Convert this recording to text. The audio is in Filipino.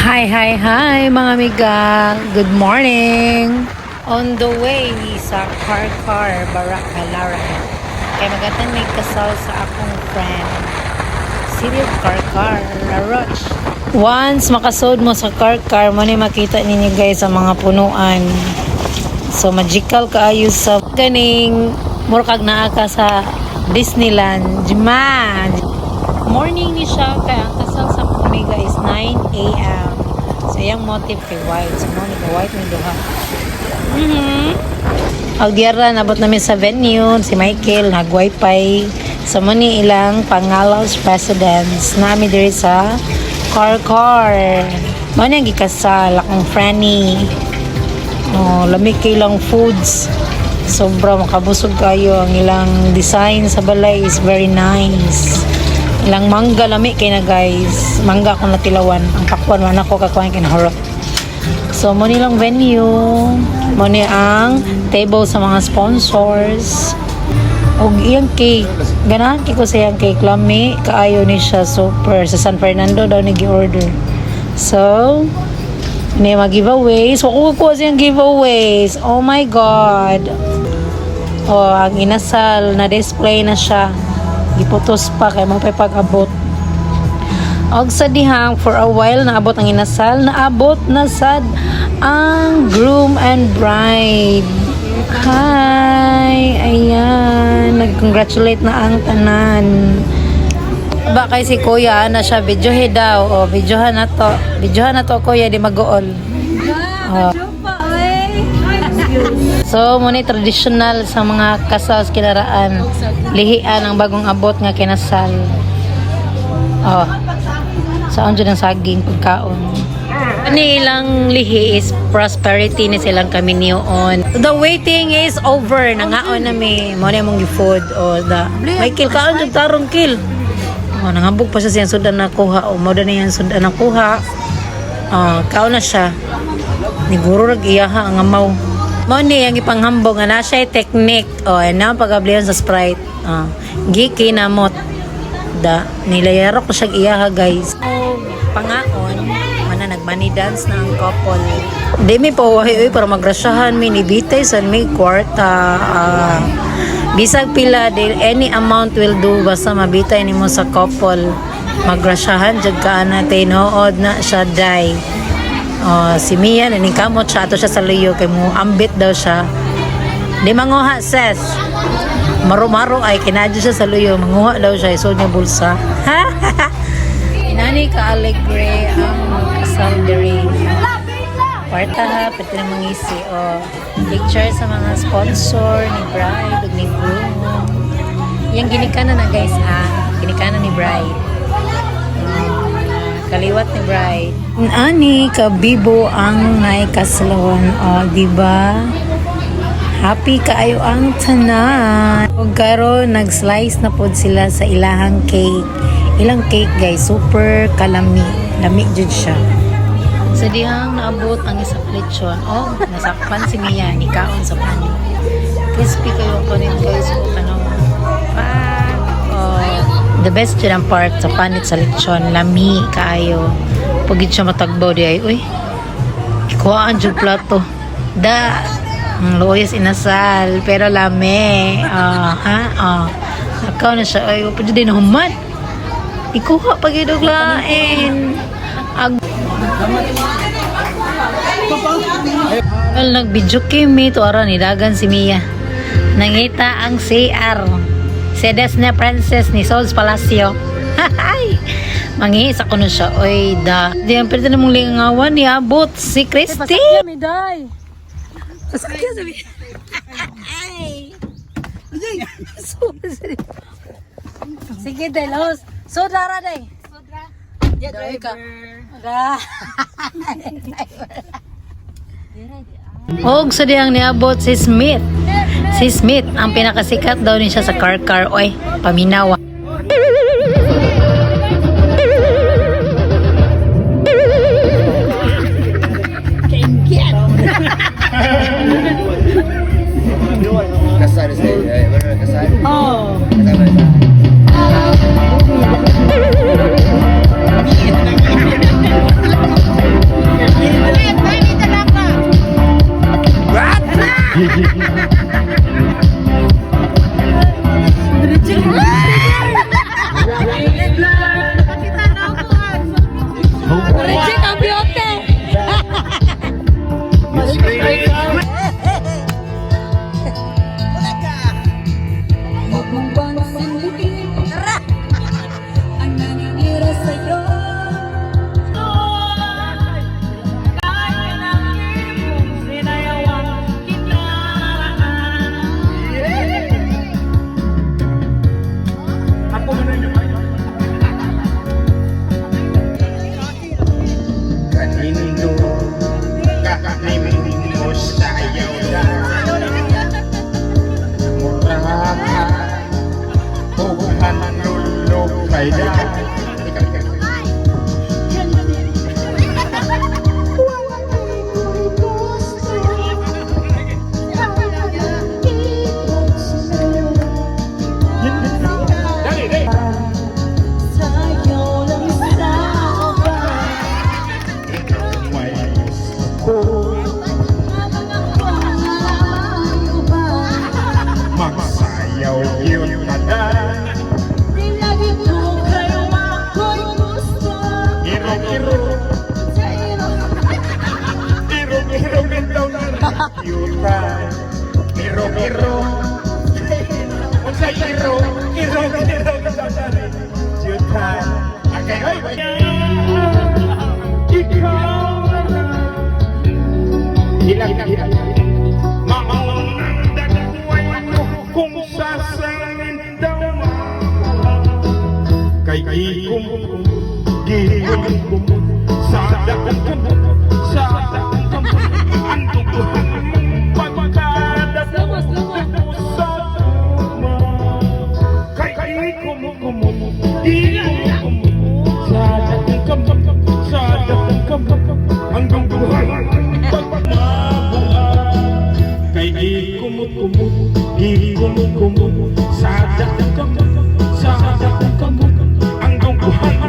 Hi mga amiga. Good morning. On the way sa Car Barak-Halara. Kaya magatan may kasal sa akong friend. City of Car Laroche. Once makasod mo sa Car mo ni makita ninyo guys sa mga punuan. So magical kaayo sa ganing murkag naa ka sa Disneyland. Jima. Morning ni siya kaya ang kasal sa Pumiga is 9 a.m. So yung motive kay white. So mo ni white ni duha. Agdiara nabot namin sa venue si Michael nag wifi. So mo ni ilang pangalaws presidents nami diri sa car. Mo ni gikasal akong Franny. Oh, lami kay lang foods. Sobra makabusog kayo ang ilang design sa balay is very nice. Ilang mangga lami kay na guys. Mangga akong natilawan. Ang pakwan man ako kakuan kay nahurot. So mo nilang venue, mo ni ang table sa mga sponsors. Og iyang cake. Ganahan ko sa iyang cake lami kaayo ni siya super sa San Fernando daw ni gi-order. So ni mag-giveaways. Wa ko siyang giveaways. Oh my god. Oh, ang inasal na display na siya. Giputos pa kay mo pag-abot. Og sa dihang for a while naabot ang inasal, naabot na sad ang groom and bride. Hi, ayan, nag-congratulate na ang tanan. Ba kay si Kuya na siya videohe daw. O videohan na to Kuya di mag-uol. So, muna traditional sa mga kasal sa kinaraan. Lihian ang bagong abot nga kinasal. Oh. Saan dyan ang saging pagkaon. Ani ilang lihi is prosperity ni silang kami niyoon. The waiting is over. Nangaon na mi. Muna mong food. O, Michael, kaon dyan tarong kill. O, nangabog pa siya siyang sudan na kuha. O, moda na yan sudan na kuha. O, kaon na siya. Niguro rag-iyaha ang amaw. Moni ang ipanghambog nga na siya technique o na pagablihan sa Sprite giki namot da nilayaro ko siya iyaha guys pangaon mana nagmoney dance na ang couple di mi po wahi para magrasyahan mi ni bitay san may kwarta bisag pila any amount will do basta mabitay nimo sa couple magrasyahan jud ka na tinuod na siya day. Si Mia naning kamot siya ato siya sa luyo kay mo ambit daw siya di manguha ses maro ay kinadyo siya sa luyo manguha daw siya isod niya bulsa inani ka alegre ang kasal diri kwarta ha pati na mangisi picture sa mga sponsor ni bride ug ni groom yang ginikanan na guys ginikanan ni bride kaliwat ni bride. Ani kabibo ang naikaslawan. Diba? Happy kaayo ang tanan. Og karon nag-slice na pod sila sa ilahang cake. Ilang cake guys, super kalami. Lami jud siya. Sa dihang naabot ang isa lechon. Nasakpan si Mia ni kaon sa pani. Crispy kayo ko nito guys. The best yun ang part sa panit sa lechon lami kaayo pagid siya matagbaw di ay uy ikuhaan dyan plato ang loyas inasal pero lami nakaw na siya ay pwede din humad ikuha pagid og lain nag-video kimi to aron nidagan si Mia nangita ang CR Sedes na princess ni Souls Palacio. Mangihis ako na siya. Oy, di ang pwede na mong lingawan ni abot si Christy. Pasakya, may day. Pasakya, sabi. Ay. Sige, day, laos. Soda ra, day. Soda. Driver. Og sa diyang niabot si Smith. Si Smith, ang pinakasikat daw niya sa car. Oy, paminawa. Kasar sih, benar kasar. Oh. Regine ang beauty. Ang nangingira sa'yo. Kanino kakaimin mo sa ayaw na murahan bukan lulog kaya Sa'yo lang sa ba? may gusto Malayo ba? magsayaw yun ka na Nilagay mo kayo ako'y gusto. iro-iro iro-iro nito na yuta iro-iro unsa iro-iro nito na yuta okay ikaw hilang maunang dagway mo kung sasangin daw kay gikum sa dakong sa dakong ang tubuhan pagkada sa tuma kay gikum sa dakong ang tubuhan kay gikum sa dakong ang tubuhan